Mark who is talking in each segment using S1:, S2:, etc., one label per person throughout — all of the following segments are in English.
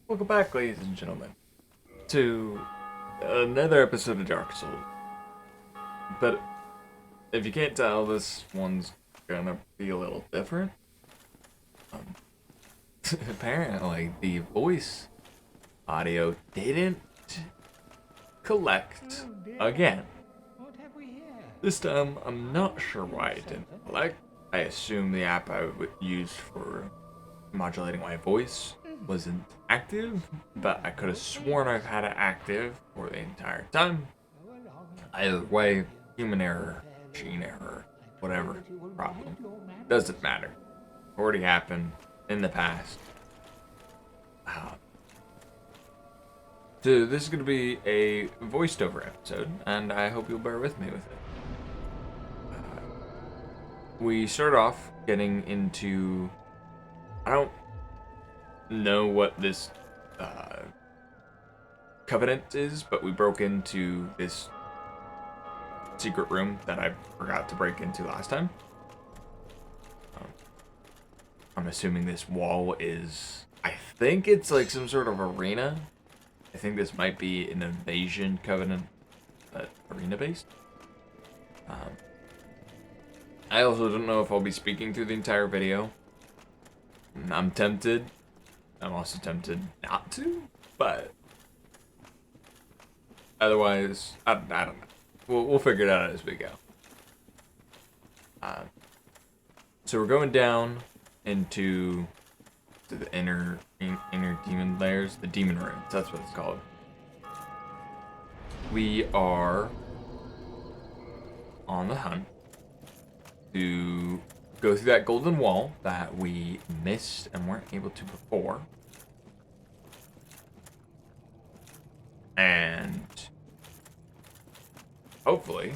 S1: Welcome back, ladies and gentlemen, to another episode of Dark Souls. But if you can't tell, this one's gonna be a little different. Um, Apparently, the voice audio didn't collect again. This time, I'm not sure why it didn't collect. I assume the app I would use for modulating my voice wasn't active, but I could have sworn I've had it active for the entire time. Either way, human error, machine error, whatever problem, doesn't matter. Already happened in the past. So this is going to be a voiced over episode, and I hope you'll bear with me with it. We start off getting into... I don't know what this covenant is, but we broke into this secret room that I forgot to break into last time. I'm assuming this wall is... I think it's like some sort of arena. I think this might be an invasion covenant, but arena-based. I also don't know if I'll be speaking through the entire video. I'm tempted. I'm also tempted not to, but otherwise, I don't know. We'll figure it out as we go. So we're going down into the inner demon layers, the demon rooms. That's what it's called. We are on the hunt to go through that golden wall that we missed and weren't able to before. And hopefully,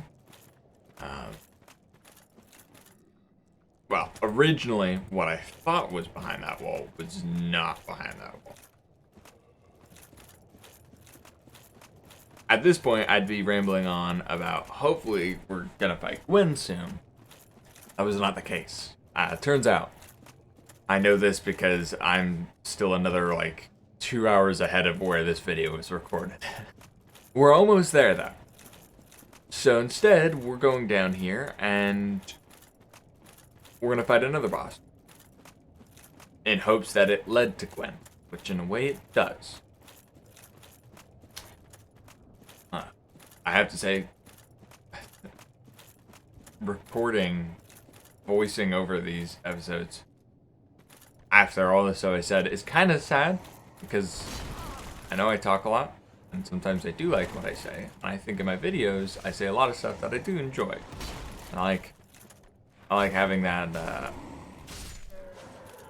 S1: well, originally what I thought was behind that wall was not behind that wall. At this point, I'd be rambling on about hopefully we're gonna fight Gwen soon. That was not the case. Turns out, I know this because I'm still another, 2 hours ahead of where this video was recorded. We're almost there, though. So instead, we're going down here, and we're going to fight another boss. In hopes that it led to Gwen, which in a way it does. I have to say, voicing over these episodes after all this stuff I said is kind of sad, because I know I talk a lot, and sometimes I do like what I say, and I think in my videos I say a lot of stuff that I do enjoy, and I like having that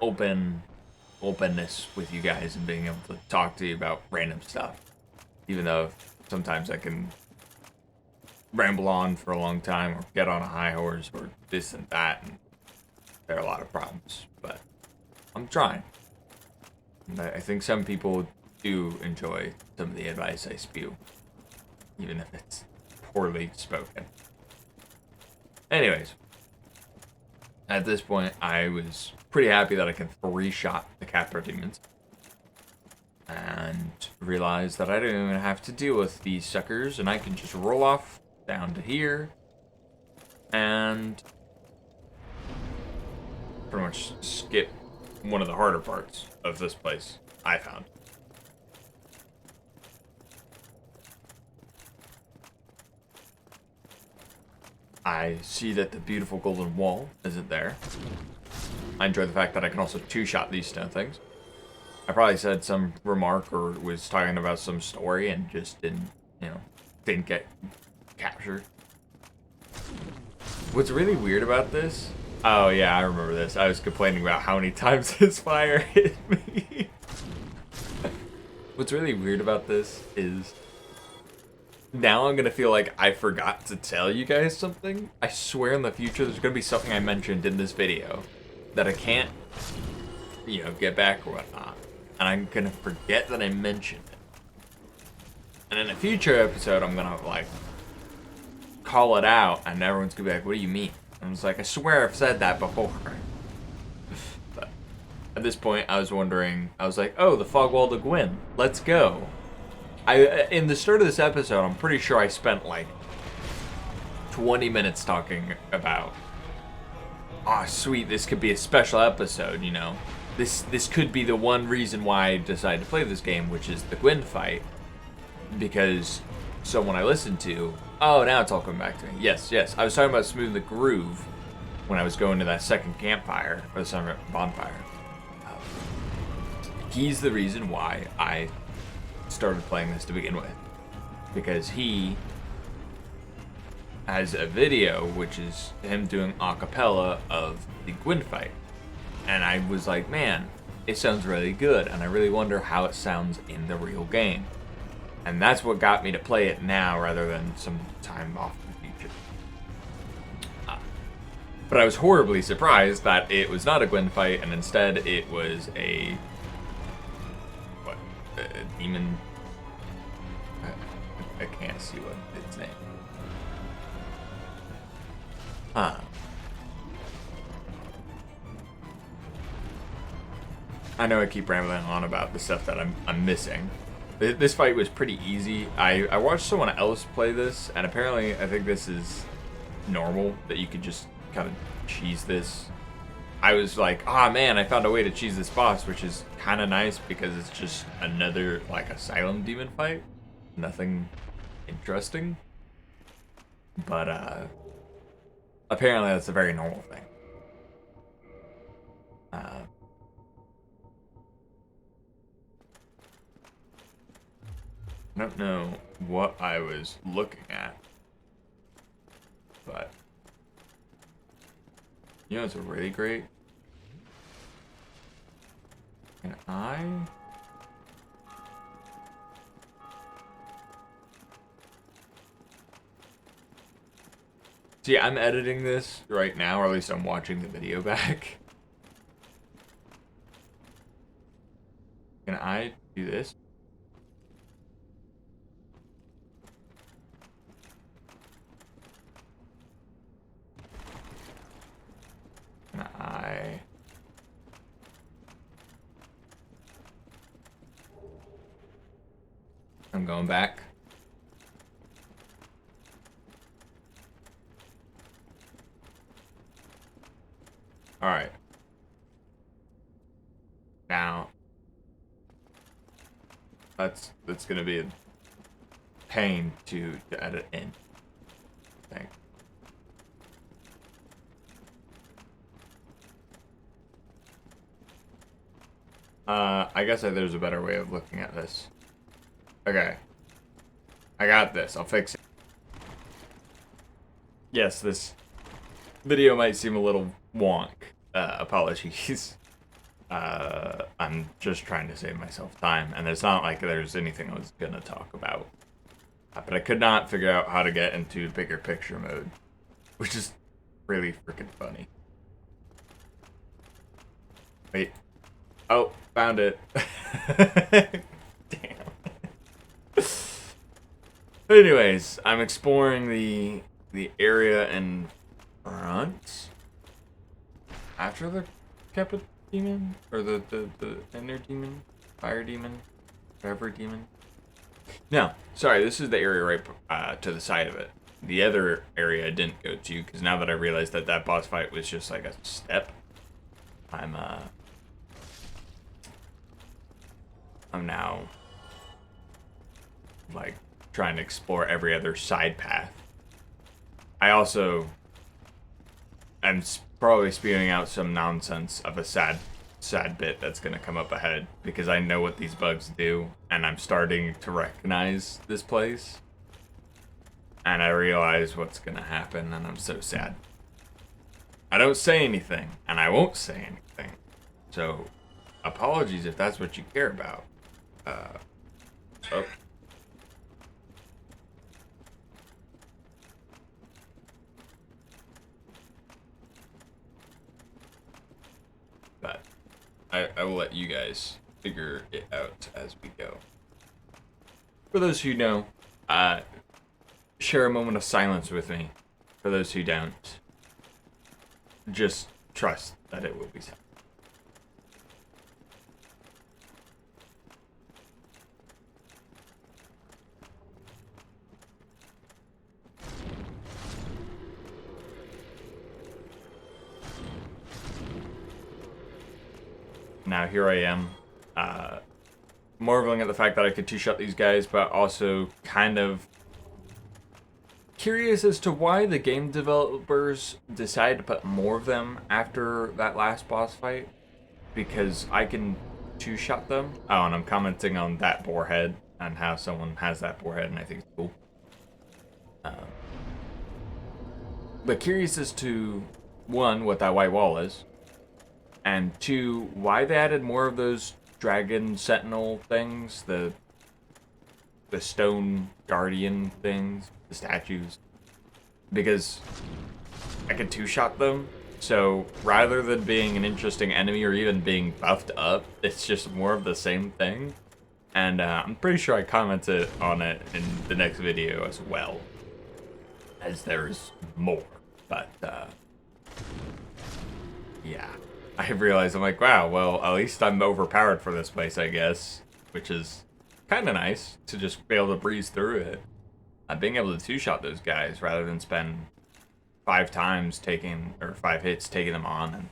S1: openness with you guys and being able to talk to you about random stuff, even though sometimes I can ramble on for a long time or get on a high horse or this and that, and there are a lot of problems, but I'm trying. And I think some people do enjoy some of the advice I spew, even if it's poorly spoken. Anyways, at this point, I was pretty happy that I can 3-shot the Capra demons, and realized that I don't even have to deal with these suckers, and I can just roll off down to here, and pretty much skip one of the harder parts of this place, I found. I see that the beautiful golden wall isn't there. I enjoy the fact that I can also 2-shot these stone things. I probably said some remark or was talking about some story and just didn't get captured. What's really weird about this... Oh yeah, I remember this. I was complaining about how many times his fire hit me. What's really weird about this is now I'm gonna feel like I forgot to tell you guys something. I swear in the future there's gonna be something I mentioned in this video that I can't, get back or whatnot. And I'm gonna forget that I mentioned it. And in a future episode, I'm gonna, call it out, and everyone's gonna be like, what do you mean? And I was like, I swear I've said that before. But At this point, I was wondering, I was like, oh, the fog wall to Gwyn. Let's go. In the start of this episode, I'm pretty sure I spent like 20 minutes talking about, oh, sweet, this could be a special episode, you know. This could be the one reason why I decided to play this game, which is the Gwyn fight. Because someone I listened to, oh, now it's all coming back to me. Yes, I was talking about Smooth the Groove when I was going to that second campfire, or the summer bonfire. He's the reason why I started playing this to begin with. Because he has a video, which is him doing a cappella of the Gwyn fight. And I was like, man, it sounds really good, and I really wonder how it sounds in the real game. And that's what got me to play it now rather than some time off in the future. But I was horribly surprised that it was not a Gwyn fight, and instead it was a demon. I can't see what its name. I know I keep rambling on about the stuff that I'm missing. This fight was pretty easy. I watched someone else play this, and apparently I think this is normal, that you could just kind of cheese this. I was like, ah, man, I found a way to cheese this boss, which is kind of nice because it's just another, like, Asylum demon fight. Nothing interesting. But, apparently that's a very normal thing. I don't know what I was looking at, but you know it's really great? Can I? See, I'm editing this right now, or at least I'm watching the video back. Can I do this? I'm going back. All right. Now, that's gonna be a pain to edit in. I think. I guess there's a better way of looking at this. Okay. I got this. I'll fix it. Yes, this video might seem a little wonk. Apologies. I'm just trying to save myself time, and it's not like there's anything I was gonna talk about. But I could not figure out how to get into bigger picture mode, which is really freaking funny. Wait. Oh, found it. Damn. Anyways, I'm exploring the area in front after the Kappa demon, or the ender demon, fire demon, whatever demon. No, sorry, this is the area right to the side of it. The other area I didn't go to, because now that I realized that that boss fight was just like a step, I'm now like trying to explore every other side path. I also am probably spewing out some nonsense of a sad bit that's gonna come up ahead, because I know what these bugs do, and I'm starting to recognize this place, and I realize what's gonna happen, and I'm so sad. I don't say anything, and I won't say anything, so apologies if that's what you care about. Oh. But I will let you guys figure it out as we go. For those who know, share a moment of silence with me. For those who don't, just trust that it will be silent. now here I am, marveling at the fact that I could two-shot these guys, but also kind of curious as to why the game developers decided to put more of them after that last boss fight, because I can two-shot them. Oh, and I'm commenting on that boar head and how someone has that boar head, and I think it's cool. But curious as to, one, what that white wall is, and two, why they added more of those dragon sentinel things, the stone guardian things, the statues. Because I can two-shot them, so rather than being an interesting enemy or even being buffed up, it's just more of the same thing. And I'm pretty sure I commented on it in the next video as well, as there's more. But yeah, I realized, I'm like, wow, well, at least I'm overpowered for this place, I guess, which is kind of nice to just be able to breeze through it. Being able to two-shot those guys rather than spend 5 hits taking them on, and,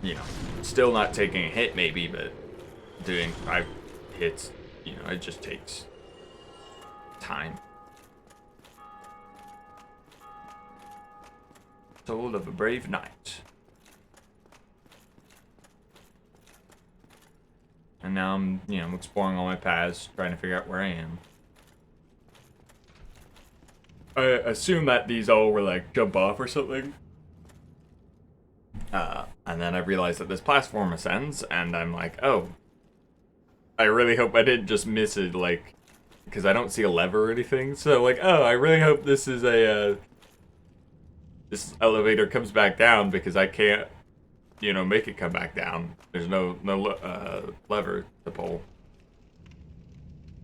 S1: you know, still not taking a hit maybe, but doing 5 hits, you know, it just takes time. Soul of a brave knight. And now I'm, you know, exploring all my paths, trying to figure out where I am. I assume that these all were like jump off or something. And then I realized that this platform ascends, and I'm like, oh, I really hope I didn't just miss it, like, because I don't see a lever or anything. So like, oh, I really hope this is a this elevator comes back down, because I can't, you know, make it come back down. There's no lever to pull.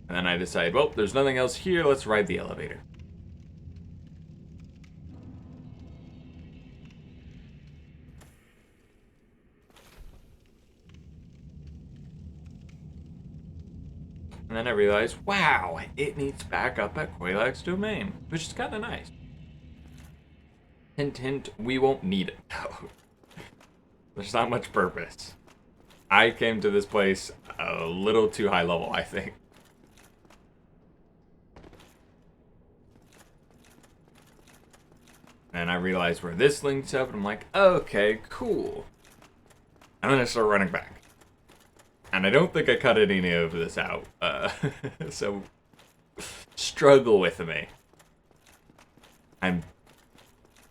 S1: And then I decide, well, there's nothing else here. Let's ride the elevator. And then I realized, wow, it needs backup at Quelaag's domain, which is kind of nice. Hint, hint, we won't need it, though. There's not much purpose. I came to this place a little too high level, I think. And I realized where this links up, and I'm like, okay, cool. And then I start running back. And I don't think I cut any of this out. So, struggle with me. I'm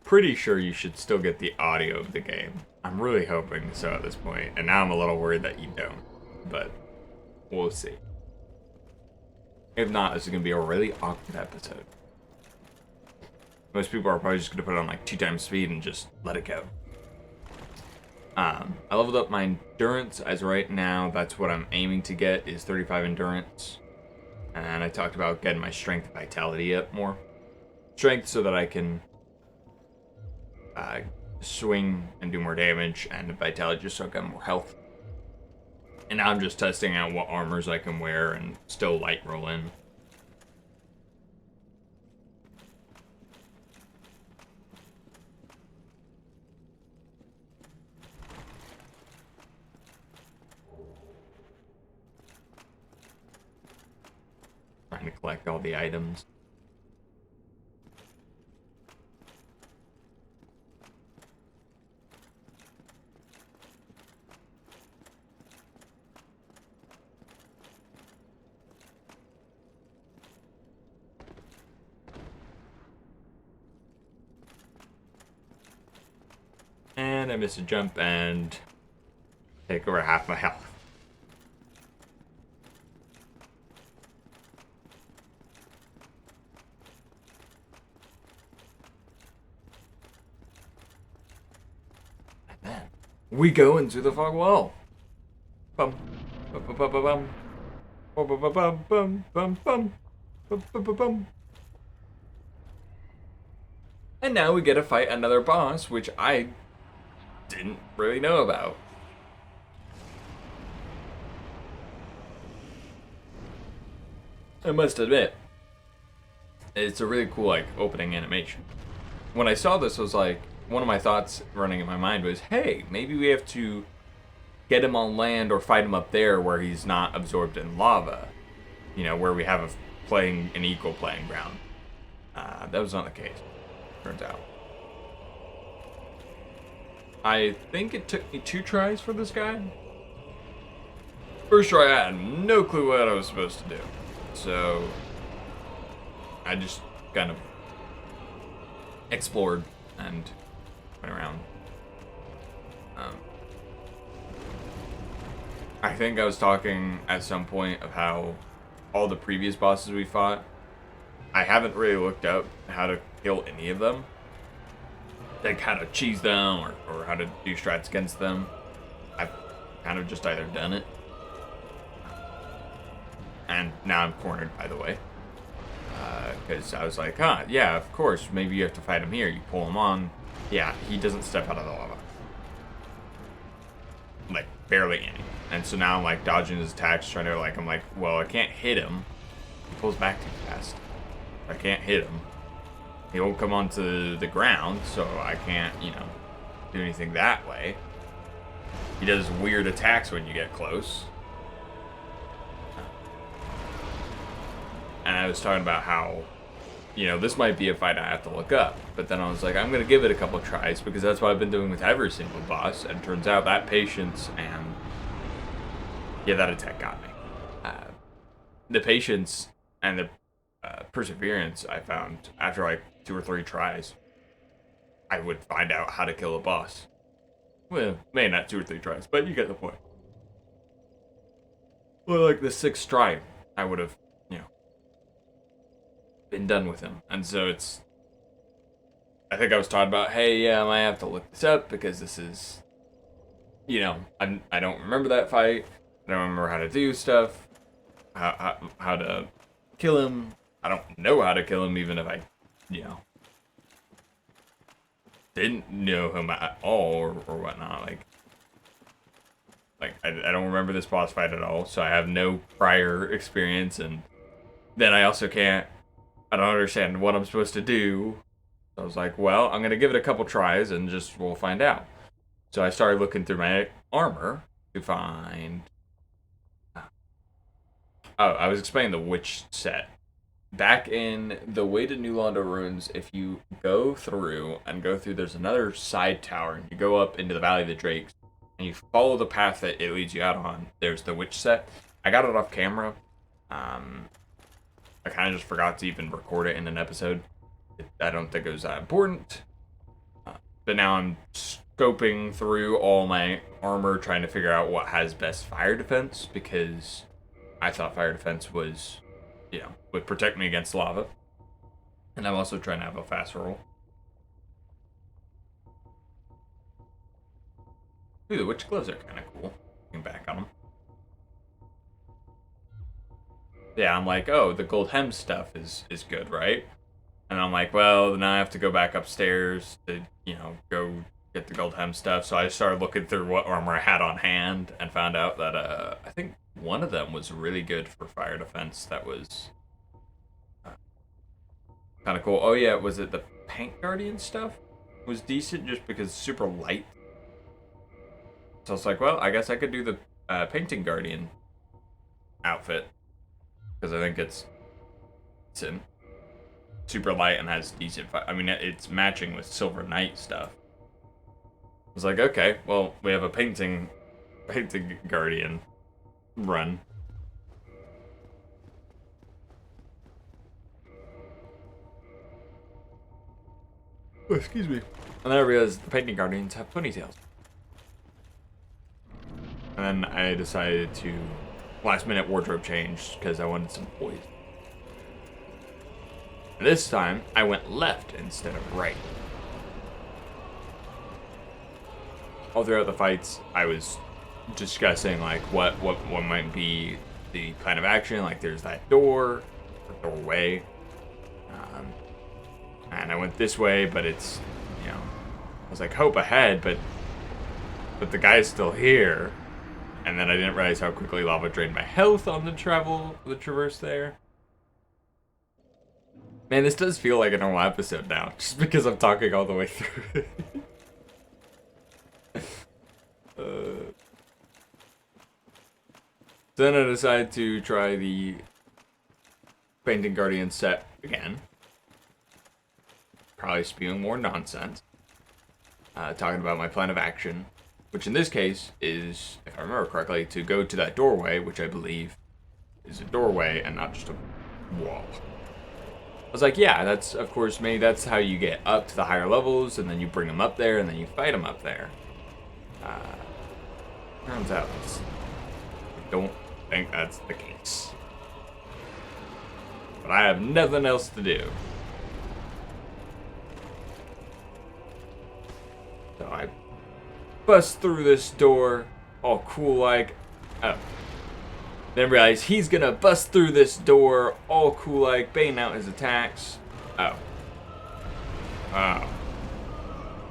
S1: pretty sure you should still get the audio of the game. I'm really hoping so at this point. And now I'm a little worried that you don't. But, we'll see. If not, this is going to be a really awkward episode. Most people are probably just going to put it on like 2 times speed and just let it go. I leveled up my endurance, as right now that's what I'm aiming to get, is 35 endurance. And I talked about getting my strength and vitality up more. Strength so that I can swing and do more damage, and vitality just so I got more health. And now I'm just testing out what armors I can wear and still light roll in. Trying to collect all the items. And I miss a jump and take over half my health. We go into the fog wall. Bum, bum, bum, bum, bum, bum, bum, bum, bum, bum, bum, bum, bum, bum. And now we get to fight another boss, which I didn't really know about. I must admit, it's a really cool, like, opening animation. When I saw this, I was like, one of my thoughts running in my mind was, hey, maybe we have to get him on land or fight him up there where he's not absorbed in lava. You know, where we have an equal playing ground. That was not the case, turns out. I think it took me 2 tries for this guy. First try, I had no clue what I was supposed to do. So, I just kind of explored and went around. I think I was talking at some point of how all the previous bosses we fought, I haven't really looked up how to kill any of them. Like how to cheese them or how to do strats against them. I've kind of just either done it. And now I'm cornered, by the way. Because I was like, yeah, of course, maybe you have to fight him here. You pull him on. Yeah, he doesn't step out of the lava. Like, barely any. And so now I'm like dodging his attacks, trying to I'm like, well, I can't hit him. He pulls back too fast. I can't hit him. He won't come onto the ground, so I can't, do anything that way. He does weird attacks when you get close. And I was talking about how, this might be a fight I have to look up. But then I was like, I'm going to give it a couple tries because that's what I've been doing with every single boss. And it turns out that patience and, that attack got me. The patience and the perseverance I found after 2 or 3 tries, I would find out how to kill a boss. Well, maybe not 2 or 3 tries, but you get the point. Well, the 6th try, I would have, been done with him. And so I think I was talking about, hey, yeah, I might have to look this up because this is, I don't remember that fight. I don't remember how to do stuff, how to kill him. I don't know how to kill him, even if I, didn't know him at all or whatnot. I don't remember this boss fight at all, so I have no prior experience, and then I also I don't understand what I'm supposed to do. So I was like, well, I'm gonna give it a couple tries and we'll find out. So I started looking through my armor to find. Oh, I was explaining the witch set. Back in the way to New Londo Ruins, if you go through, there's another side tower, and you go up into the Valley of the Drakes, and you follow the path that it leads you out on. There's the witch set. I got it off camera. I kind of just forgot to even record it in an episode. I don't think it was that important. But now I'm scoping through all my armor, trying to figure out what has best fire defense, because I thought fire defense was, would protect me against lava. And I'm also trying to have a fast roll. Ooh, the witch gloves are kind of cool. Looking back on them. Yeah, I'm like, oh, the gold hem stuff is good, right? And I'm like, well, now I have to go back upstairs to, go get the gold hem stuff. So I started looking through what armor I had on hand and found out that I think one of them was really good for fire defense. That was kind of cool. Oh yeah, was it the Paint Guardian stuff? It was decent just because it's super light. So I was like, well, I guess I could do the Painting Guardian outfit. Because I think it's in super light and has decent I mean, it's matching with Silver Knight stuff. I was like, okay, well, we have a painting Guardian run. Oh, excuse me. And then I realized the Painting Guardians have ponytails. And then I decided to last minute wardrobe change because I wanted some poise. And this time, I went left instead of right. All throughout the fights, I was discussing what might be the plan of action. Like there's that doorway. And I went this way, but it's, I was like, hope ahead, but the guy's still here. And then I didn't realize how quickly lava drained my health on the traverse there. Man, this does feel like a normal episode now, just because I'm talking all the way through it. So then I decided to try the Painting Guardian set again. Probably spewing more nonsense. Talking about my plan of action, which in this case is, if I remember correctly, to go to that doorway, which I believe is a doorway and not just a wall. I was like, yeah, that's, of course, maybe that's how you get up to the higher levels, and then you bring them up there, and then you fight them up there. Turns out, I don't think that's the case. But I have nothing else to do. So I bust through this door, all cool like, oh. Then realize he's gonna bust through this door, all cool like, baiting out his attacks. Oh. Oh.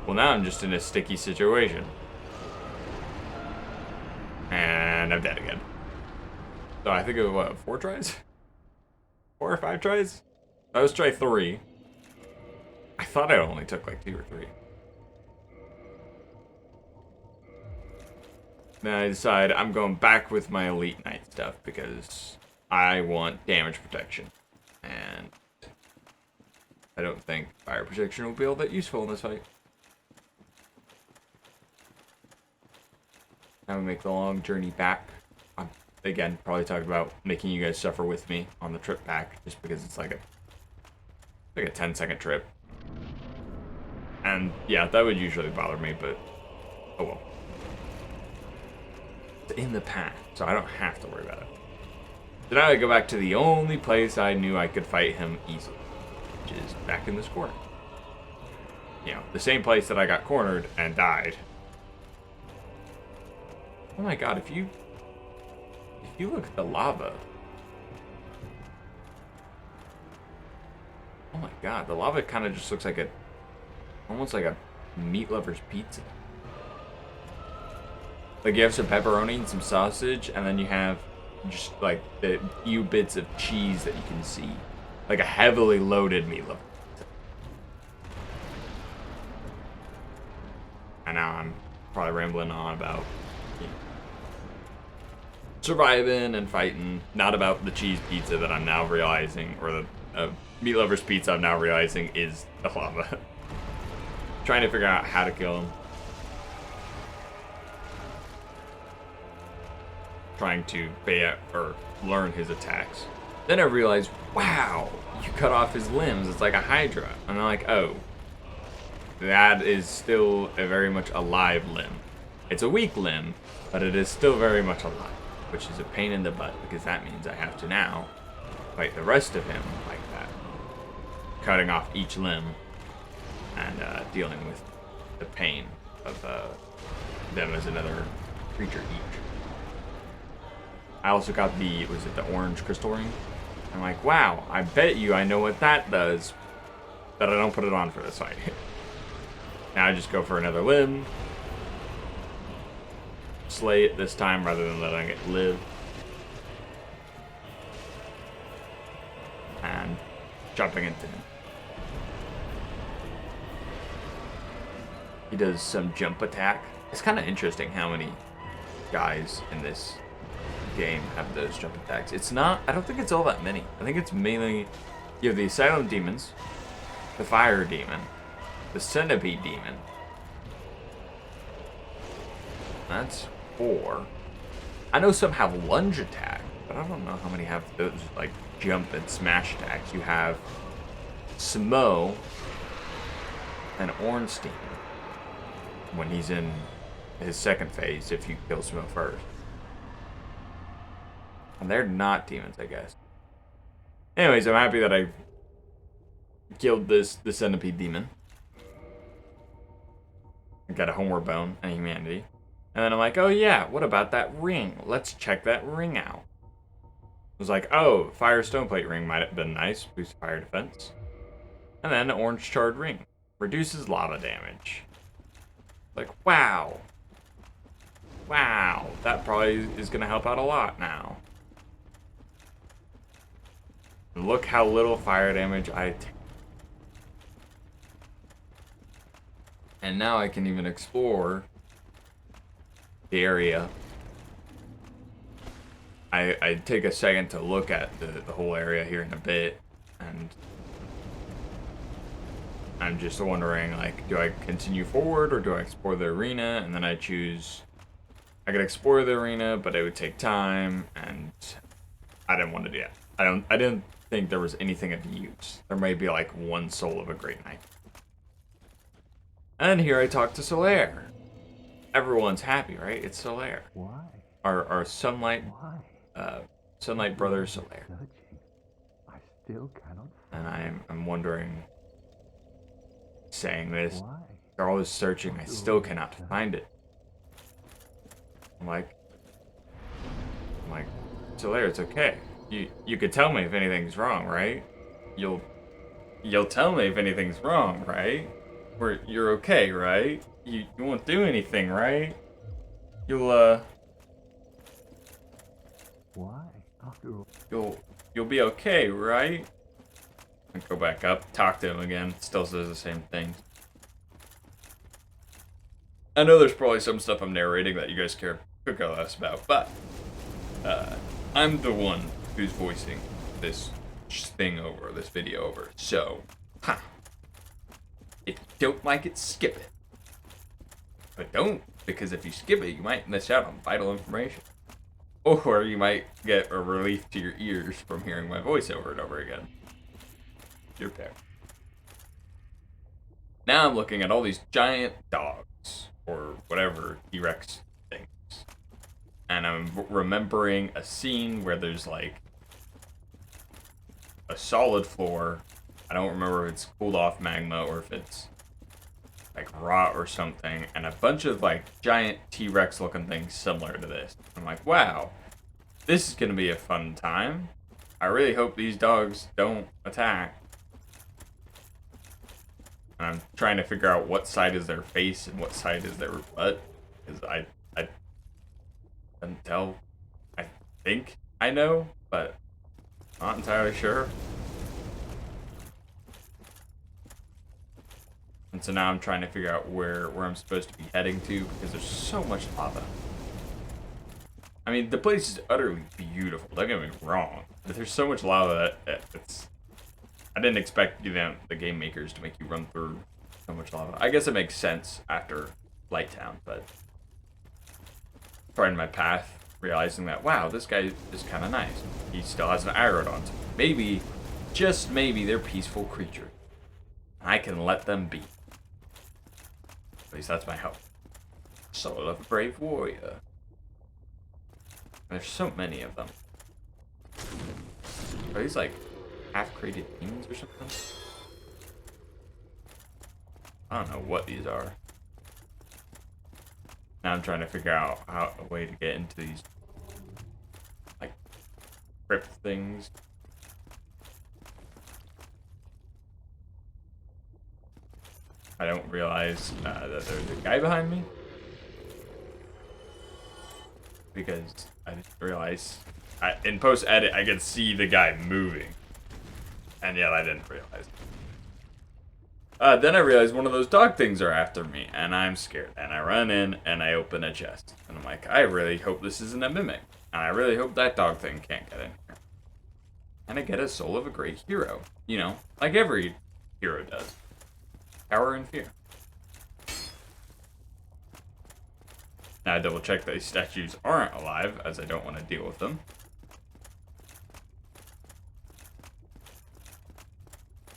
S1: Well, now I'm just in a sticky situation. And I'm dead again. So I think it was, what, 4 tries? 4 or 5 tries? I was try 3. I thought it only took like 2 or 3. Then I decide I'm going back with my Elite Knight stuff because I want damage protection. And I don't think fire protection will be all that useful in this fight. Now we make the long journey back. I'm, again, probably talking about making you guys suffer with me on the trip back, just because it's like a 10-second trip. And yeah, that would usually bother me, but oh well. It's in the past, so I don't have to worry about it. So now I go back to the only place I knew I could fight him easily, which is back in this corner. You know, the same place that I got cornered and died. Oh my god, if you look at the lava. Oh my god, the lava kind of just looks like almost like a meat lover's pizza. Like you have some pepperoni and some sausage, and then you have just like the few bits of cheese that you can see. Like a heavily loaded meat lover pizza. And now I'm probably rambling on about surviving and fighting, not about the cheese pizza that I'm now realizing, or the meat lover's pizza I'm now realizing is the lava. Trying to figure out how to kill him. Trying to bait or learn his attacks. Then I realized, wow, you cut off his limbs. It's like a Hydra. And I'm like, oh, that is still a very much alive limb. It's a weak limb, but it is still very much alive, which is a pain in the butt because that means I have to now fight the rest of him like that, cutting off each limb and dealing with the pain of them as another creature each. I also got the orange crystal ring? I'm like, wow, I bet you I know what that does, but I don't put it on for this fight. Now I just go for another limb, slay it this time rather than letting it live, and jumping into him. He does some jump attack. It's kind of interesting how many guys in this game have those jump attacks. It's not, I don't think it's all that many. I think it's mainly, you have the Asylum Demons, the Fire Demon, the Centipede Demon. That's 4. I know some have lunge attack, but I don't know how many have those like jump and smash attacks. You have Smo and Ornstein when he's in his second phase if you kill Smo first. And they're not demons, I guess. Anyways, I'm happy that I killed the Centipede Demon. I got a Homeward Bone and Humanity. And then I'm like, oh yeah, what about that ring? Let's check that ring out. I was like, oh, Fire Stone Plate ring might have been nice. Boost fire defense. And then an Orange Charred ring. Reduces lava damage. Like, wow. Wow. That probably is going to help out a lot now. Look how little fire damage I take. And now I can even explore the area I take a second to look at the whole area here in a bit, and I'm just wondering, like, do I continue forward or do I explore the arena? And then I choose, I could explore the arena, but it would take time, and I didn't want to do that. I didn't think there was anything of use. There may be like one soul of a great knight. And here I talk to Solaire. Everyone's happy, right? It's Solaire.
S2: Why?
S1: Our sunlight,
S2: Why?
S1: sunlight brother Solaire.
S2: Searching. I still cannot.
S1: And I'm wondering, saying this,
S2: Why?
S1: they're always searching. I still cannot find it. I'm like, Solaire, it's okay. You could tell me if anything's wrong, right? You'll tell me if anything's wrong, right? Or you're okay, right? You won't do anything, right? You'll
S2: Why? After all.
S1: You'll be okay, right? I go back up, talk to him again. Still says the same thing. I know there's probably some stuff I'm narrating that you guys could care less about, but I'm the one who's voicing this thing over, this video over. So, if you don't like it, skip it. But don't, because if you skip it, you might miss out on vital information. Or you might get a relief to your ears from hearing my voice over and over again. Your pick. Now I'm looking at all these giant dogs, or whatever T-Rex things. And I'm remembering a scene where there's like a solid floor. I don't remember if it's cooled off magma or if it's like rot or something, and a bunch of like giant T-Rex looking things similar to this. I'm like, wow, this is gonna be a fun time. I really hope these dogs don't attack. And I'm trying to figure out what side is their face and what side is their butt, because I couldn't tell. I think I know, but not entirely sure. And so now I'm trying to figure out where I'm supposed to be heading to, because there's so much lava. I mean, the place is utterly beautiful, don't get me wrong, but there's so much lava that it's... I didn't expect the game makers to make you run through so much lava. I guess it makes sense after Lighttown, but starting my path, realizing that, wow, this guy is kind of nice. He still has an Aerodon. Maybe, just maybe, they're peaceful creatures. I can let them be. At least that's my hope. Soul of a brave warrior. There's so many of them. Are these like half-created beings or something? I don't know what these are. Now I'm trying to figure out a way to get into these like crypt things. I don't realize that there's a guy behind me, because I didn't realize in post-edit I could see the guy moving, and yet I didn't realize. Then I realized one of those dog things are after me, and I'm scared. And I run in and I open a chest, and I'm like, I really hope this isn't a mimic, and I really hope that dog thing can't get in here. And I get a soul of a great hero, you know, like every hero does. Power and fear. Now I double check that these statues aren't alive, as I don't want to deal with them.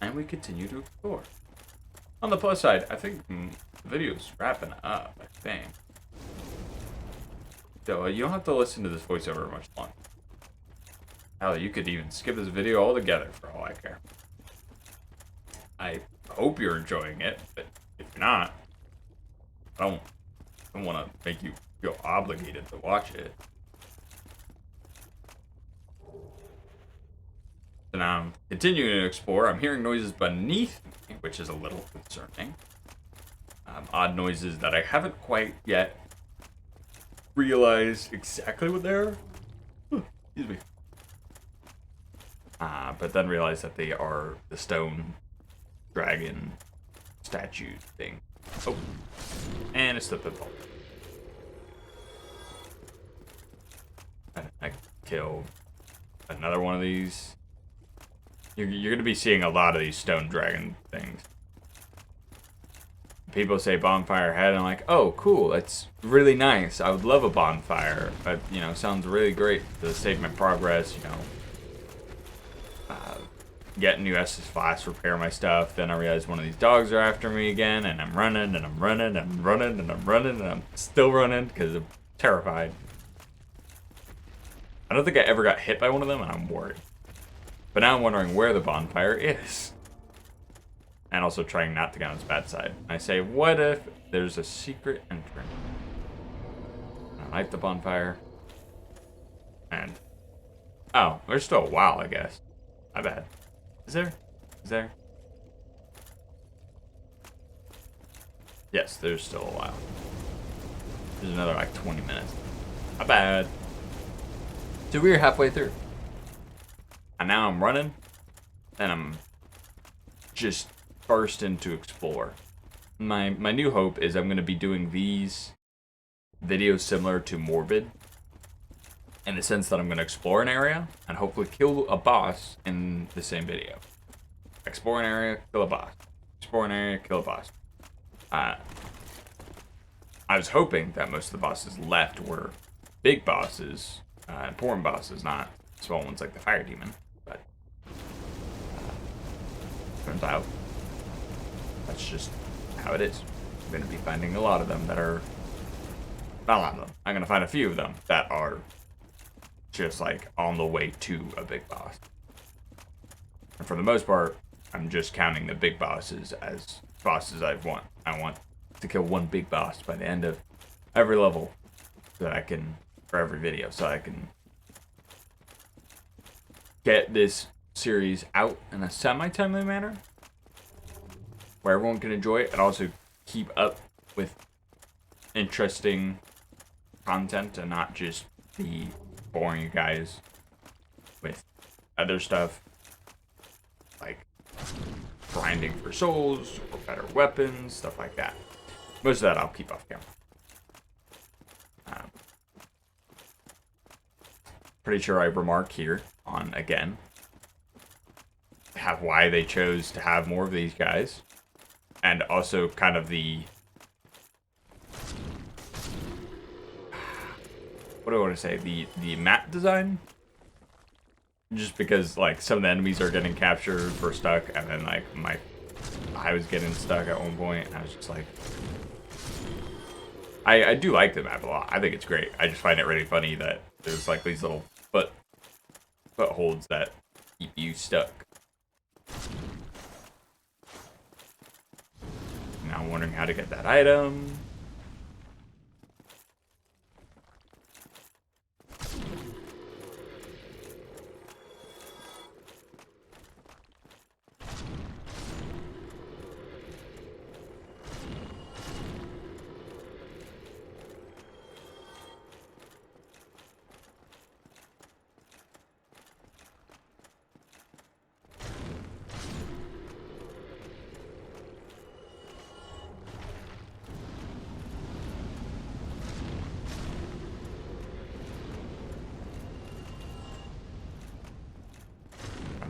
S1: And we continue to explore. On the plus side, I think the video's wrapping up, I think. So you don't have to listen to this voiceover much longer. Hell, you could even skip this video altogether for all I care. I hope you're enjoying it, but if you're not, I don't want to make you feel obligated to watch it. So now I'm continuing to explore. I'm hearing noises beneath me, which is a little concerning. Odd noises that I haven't quite yet realized exactly what they are. Excuse me. But then realized that they are the stone dragon statue thing. Oh, and it's the pitfall. I kill another one of these. You're going to be seeing a lot of these stone dragon things. People say bonfire head, and I'm like, oh, cool, that's really nice. I would love a bonfire. But, you know, sounds really great to save my progress, you know. Get new Estus Flask, repair my stuff. Then I realize one of these dogs are after me again, and I'm running, and I'm running, and I'm running, and I'm running, and I'm still running because I'm terrified. I don't think I ever got hit by one of them, and I'm worried. But now I'm wondering where the bonfire is. And also trying not to get on its bad side. I say, what if there's a secret entrance? I light the bonfire. And... oh, there's still a while, I guess. My bad. Is there? Is there? Yes, there's still a while. There's another like 20 minutes. My bad. So we're halfway through. And now I'm running. And I'm just bursting to explore. My new hope is I'm going to be doing these videos similar to Morbid. In the sense that I'm going to explore an area and hopefully kill a boss in the same video. Explore an area, kill a boss. Explore an area, kill a boss. I was hoping that most of the bosses left were big bosses, important bosses, not small ones like the Fire Demon. But turns out that's just how it is. I'm going to be finding a lot of them that are... not a lot of them. I'm going to find a few of them that are just like on the way to a big boss. And for the most part, I'm just counting the big bosses as bosses I want. I want to kill one big boss by the end of every level so that I can, for every video, so I can get this series out in a semi-timely manner where everyone can enjoy it and also keep up with interesting content and not just be boring you guys with other stuff like grinding for souls or better weapons, stuff like that. Most of that I'll keep off camera. Pretty sure I remark here on, again, why they chose to have more of these guys, and also kind of the... what do I want to say? The map design? Just because, like, some of the enemies are getting captured or stuck, and then, like, I was getting stuck at one point, and I was just like... I do like the map a lot. I think it's great. I just find it really funny that there's, like, these little footholds that keep you stuck. Now I'm wondering how to get that item.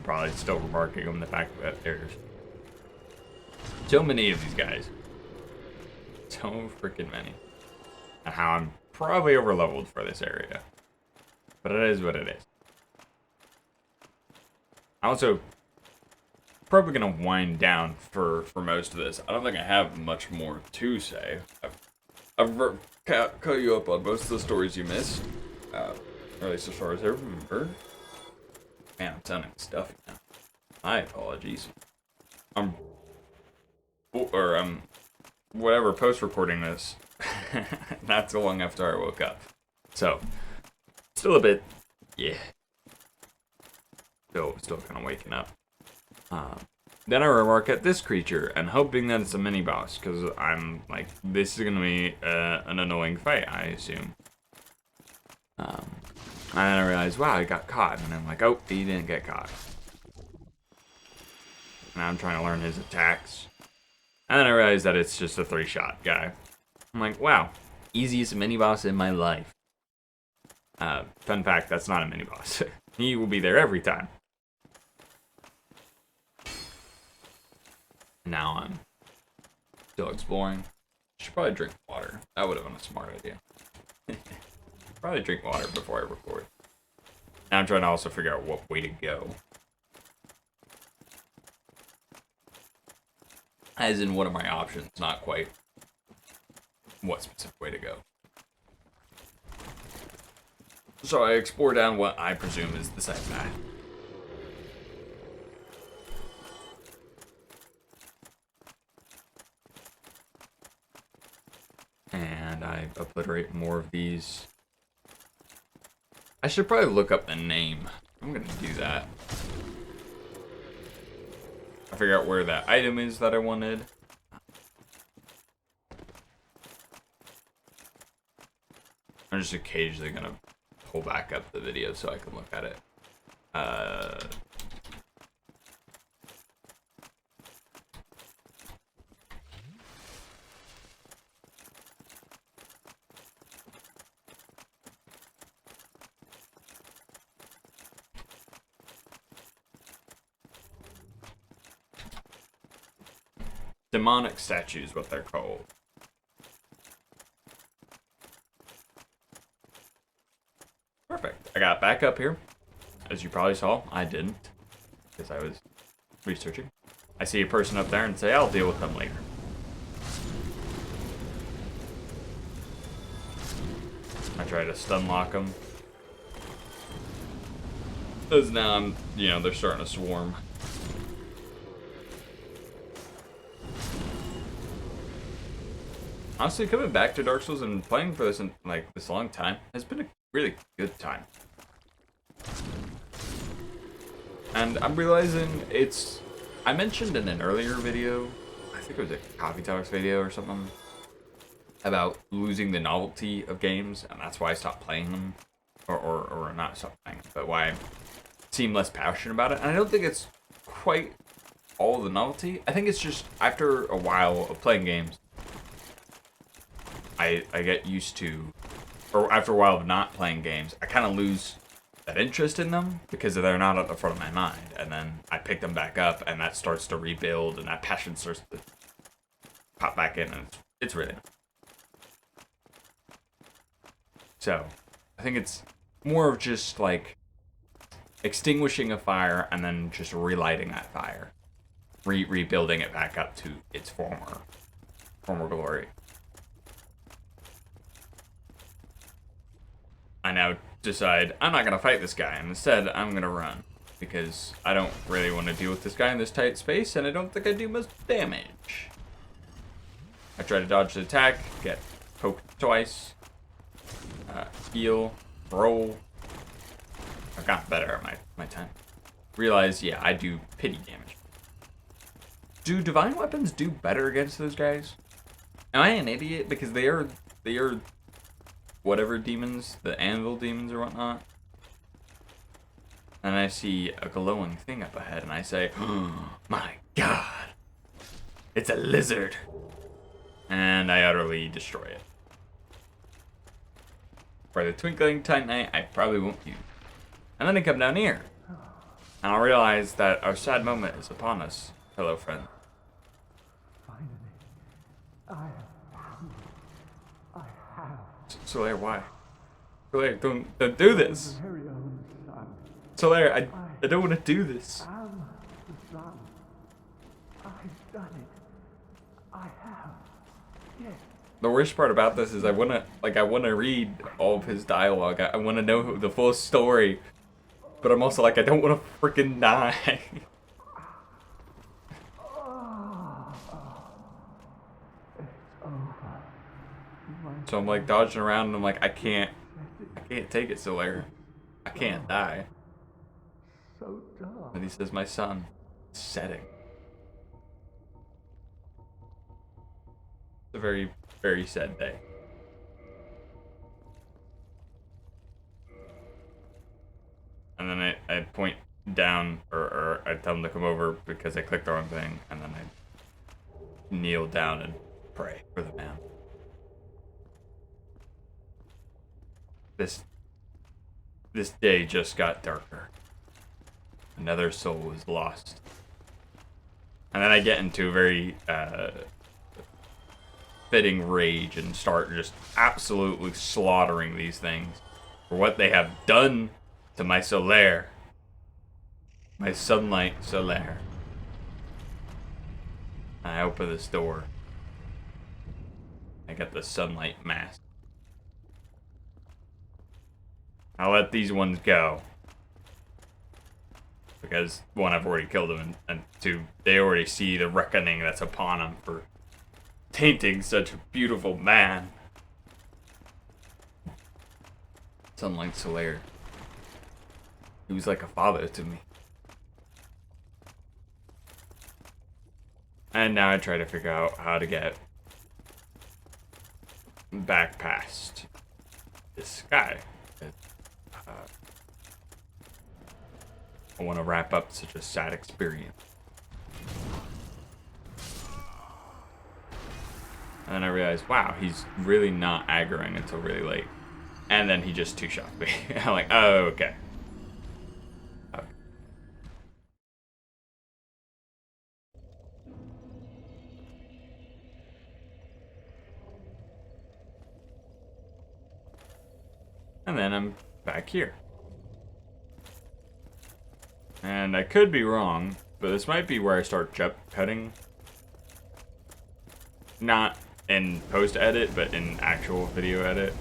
S1: Probably still remarking on the fact that there's so many of these guys. So freaking many. And how I'm probably overleveled for this area. But it is what it is. I'm also probably going to wind down for most of this. I don't think I have much more to say. I've caught you up on most of the stories you missed. At least as far as I remember. Man, I'm sounding stuffy now. My apologies. Whatever, post-recording this. Not so long after I woke up. So, still a bit, yeah. Still kind of waking up. Then I remark at this creature, and hoping that it's a mini-boss, because I'm like, this is going to be an annoying fight, I assume. And then I realized, wow, I got caught. And I'm like, oh, he didn't get caught. And I'm trying to learn his attacks. And then I realized that it's just a 3-shot guy. I'm like, wow, easiest mini-boss in my life. Fun fact, that's not a mini-boss. He will be there every time. Now I'm still exploring. Should probably drink water. That would have been a smart idea. Probably drink water before I record. Now I'm trying to also figure out what way to go. As in, what are my options? Not quite what specific way to go. So I explore down what I presume is the same path. And I obliterate more of these. I should probably look up the name. I'm gonna do that. I figure out where that item is that I wanted. I'm just occasionally gonna pull back up the video so I can look at it. Demonic statues, what they're called. Perfect. I got back up here. As you probably saw, I didn't, because I was researching. I see a person up there and say, I'll deal with them later. I try to stun lock them. Because now I'm, they're starting to swarm. Honestly, coming back to Dark Souls and playing for this in this long time has been a really good time. And I'm realizing I mentioned in an earlier video, I think it was a Coffee Talks video or something, about losing the novelty of games, and that's why I stopped playing them. Or not stopped playing them, but why I seem less passionate about it. And I don't think it's quite all the novelty. I think it's just after a while of playing games, I get used to, or after a while of not playing games, I kind of lose that interest in them because they're not at the front of my mind. And then I pick them back up and that starts to rebuild and that passion starts to pop back in, and it's really nice. So I think it's more of just like extinguishing a fire and then just relighting that fire, rebuilding it back up to its former glory. I now decide I'm not gonna fight this guy, and instead I'm gonna run because I don't really want to deal with this guy in this tight space, and I don't think I do much damage. I try to dodge the attack, get poked twice, heal, roll. I've gotten better at my time. Realize, yeah, I do pity damage. Do divine weapons do better against those guys? Am I an idiot? Because they are whatever demons, the anvil demons or whatnot. And I see a glowing thing up ahead, and I say, oh my god, it's a lizard. And I utterly destroy it. For the twinkling titan eye, I probably won't use. And then I come down here, and I'll realize that our sad moment is upon us. Hello, friend.
S2: Finally, I have.
S1: Solaire, why? Solaire, don't do this.
S2: Very own son.
S1: Solaire, I don't want to do this.
S2: I'm the son. I've done it. I have. Yes.
S1: The worst part about this is I wanna read all of his dialogue. I wanna know the full story, but I'm also like, I don't want to freaking die. So I'm like dodging around, and I'm like, I can't take it, Solaire. I can't die.
S2: So dark.
S1: And he says, my son, it's setting. It's a very, very sad day. And then I point down, or I tell him to come over because I clicked the wrong thing, and then I kneel down and pray for the man. This this day just got darker. Another soul was lost. And then I get into a very fitting rage and start just absolutely slaughtering these things for what they have done to my Solaire. My sunlight Solaire. I open this door. I got the sunlight mask. I'll let these ones go. Because, one, I've already killed them, and two, they already see the reckoning that's upon them for tainting such a beautiful man. Sunlight Solaire. He was like a father to me. And now I try to figure out how to get back past this guy. I want to wrap up such a sad experience. And then I realized, wow, he's really not aggroing until really late. And then he just two-shot me. I'm like, oh, okay. Okay. And then I'm back here. And I could be wrong, but this might be where I start jump cutting. Not in post-edit, but in actual video edit.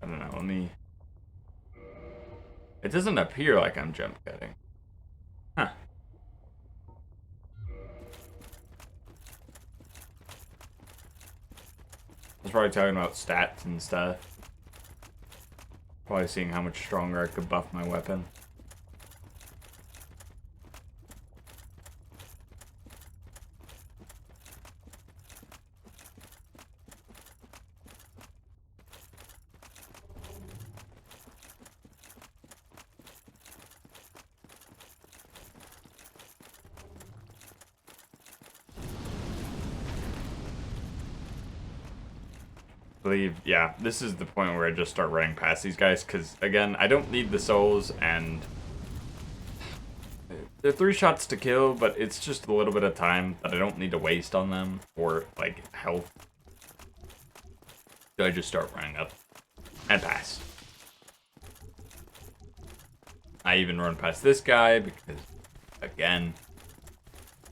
S1: I don't know, let me... It doesn't appear like I'm jump cutting. Huh. I was probably talking about stats and stuff. Probably seeing how much stronger I could buff my weapon. Believe, yeah, this is the point where I just start running past these guys, because again, I don't need the souls, and they're 3 shots to kill, but it's just a little bit of time that I don't need to waste on them for like health. So I just start running up and pass. I even run past this guy because, again,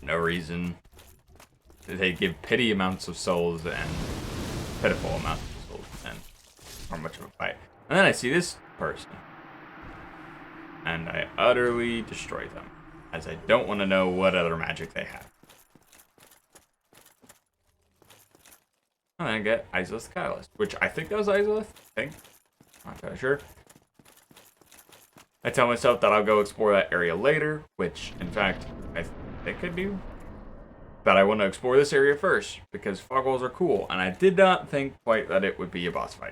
S1: no reason. They give pity amounts of souls and pitiful amount of souls, and not much of a fight. And then I see this person, and I utterly destroy them, as I don't want to know what other magic they have. And then I get Izalith Catalyst, which I think that was Izalith. Not quite sure. I tell myself that I'll go explore that area later, which, in fact, I think I do. But I want to explore this area first, because fog walls are cool, and I did not think quite that it would be a boss fight.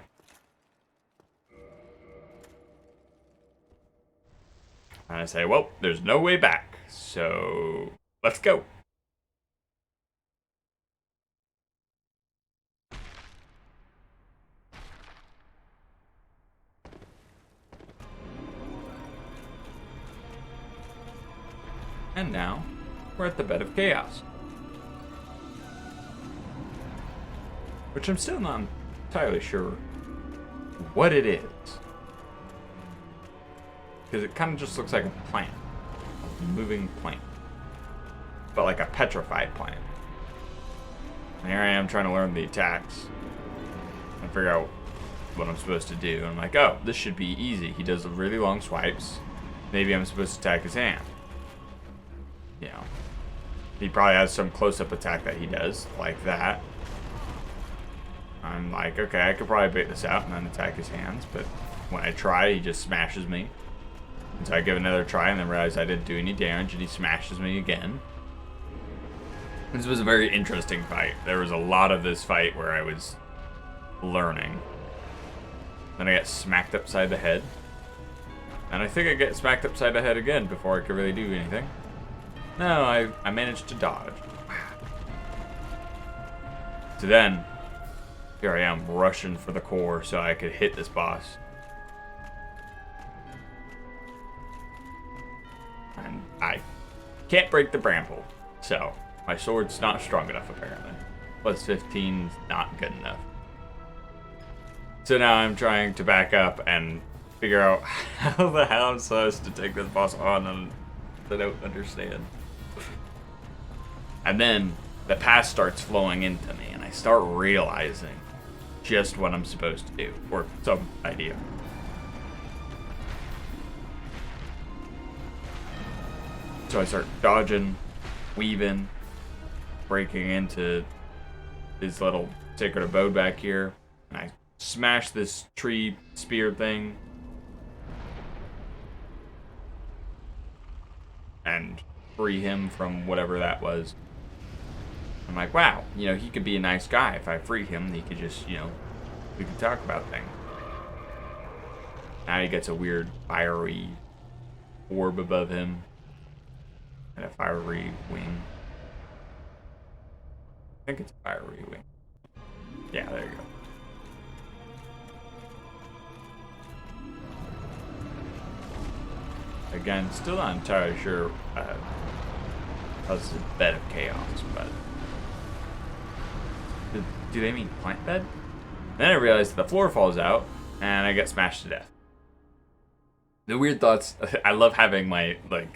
S1: And I say, well, there's no way back, so let's go. And now, we're at the Bed of Chaos. Which I'm still not entirely sure what it is. Because it kind of just looks like a plant. A moving plant. But like a petrified plant. And here I am trying to learn the attacks. And figure out what I'm supposed to do. And I'm like, oh, this should be easy. He does really long swipes. Maybe I'm supposed to attack his hand. You know. He probably has some close-up attack that he does. Like that. I'm like, okay, I could probably bait this out and then attack his hands, but when I try, he just smashes me. And so I give another try and then realize I didn't do any damage, and he smashes me again. This was a very interesting fight. There was a lot of this fight where I was learning. Then I get smacked upside the head. And I think I get smacked upside the head again before I could really do anything. No, I managed to dodge. So then... Here I am rushing for the core so I could hit this boss. And I can't break the bramble, so my sword's not strong enough apparently. Plus 15's not good enough. So now I'm trying to back up and figure out how the hell I'm supposed to take this boss on, and I don't understand. And then the path starts flowing into me, and I start realizing just what I'm supposed to do, or some idea. So I start dodging, weaving, breaking into this little sacred abode back here, and I smash this tree spear thing and free him from whatever that was. I'm like, wow, you know, he could be a nice guy. If I free him, he could just, you know, we could talk about things. Now he gets a weird fiery orb above him and a fiery wing. I think it's a fiery wing. Yeah, there you go. Again, still not entirely sure this is a bed of chaos, but do they mean plant bed? Then I realized that the floor falls out and I get smashed to death. The weird thoughts, I love having my, like,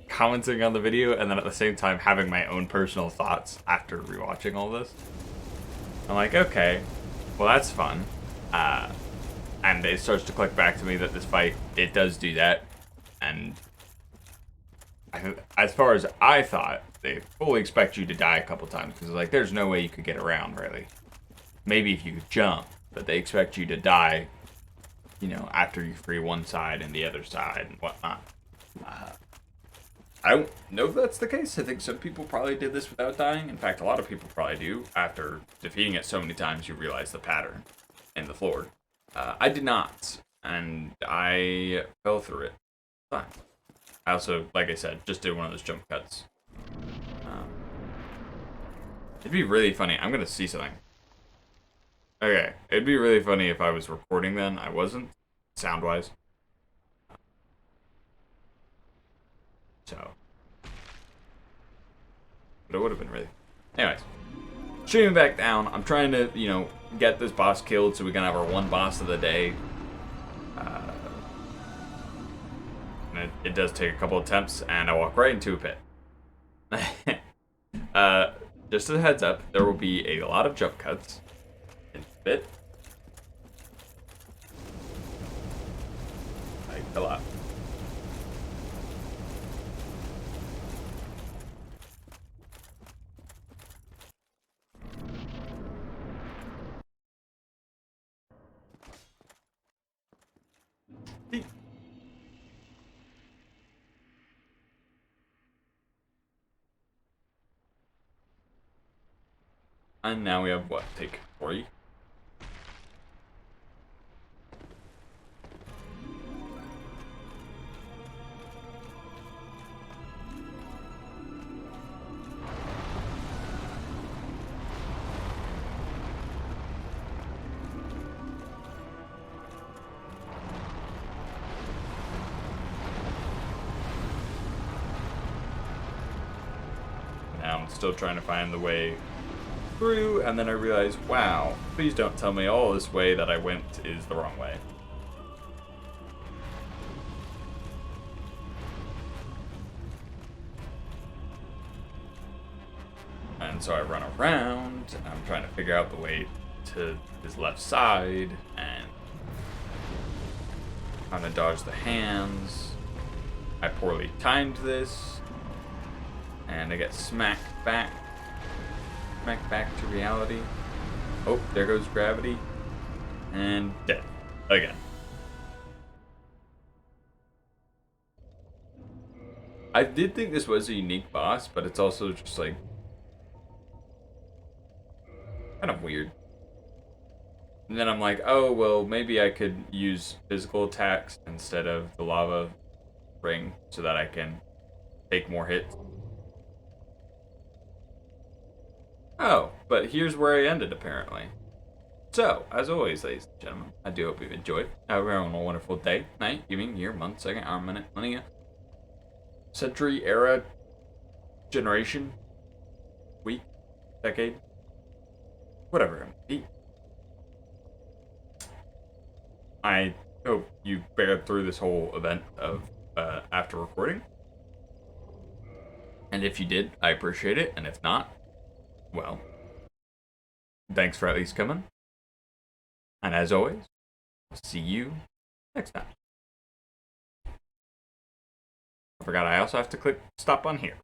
S1: commenting on the video and then at the same time having my own personal thoughts after rewatching all this. I'm like, okay, well that's fun. And it starts to click back to me that this fight, it does do that. And as far as I thought, they fully expect you to die a couple times because like there's no way you could get around really. Maybe if you could jump, but they expect you to die, you know, after you free one side and the other side and whatnot. I don't know if that's the case. I think some people probably did this without dying. In fact, a lot of people probably do. After defeating it so many times, you realize the pattern in the floor. I did not, and I fell through it. Fine. I also, like I said, just did one of those jump cuts. It'd be really funny. I'm gonna see something. Okay, it'd be really funny if I was recording then. I wasn't, sound-wise. So. But it would have been really... Anyways. Streaming back down. I'm trying to, you know, get this boss killed so we can have our one boss of the day. And it does take a couple attempts, and I walk right into a pit. Just as a heads up, there will be a lot of jump cuts in the pit. Like, a lot. And now we have what? Take 3? Now I'm still trying to find the way through, and then I realized, wow, please don't tell me all this way that I went is the wrong way. And so I run around, and I'm trying to figure out the way to his left side, and I'm gonna dodge the hands. I poorly timed this, and I get smacked back to reality. Oh, there goes gravity. And dead. Again. I did think this was a unique boss, but it's also just like kind of weird. And then I'm like, oh, well, maybe I could use physical attacks instead of the lava ring so that I can take more hits. Oh, but here's where I ended, apparently. So, as always, ladies and gentlemen, I do hope you've enjoyed. I hope you're having a wonderful day, night, evening, year, month, second, hour, minute, millennia, century, era, generation, week, decade, whatever it may be. I hope you bared through this whole event of after recording. And if you did, I appreciate it. And if not, well, thanks for at least coming. And as always, I'll see you next time. I forgot I also have to click stop on here.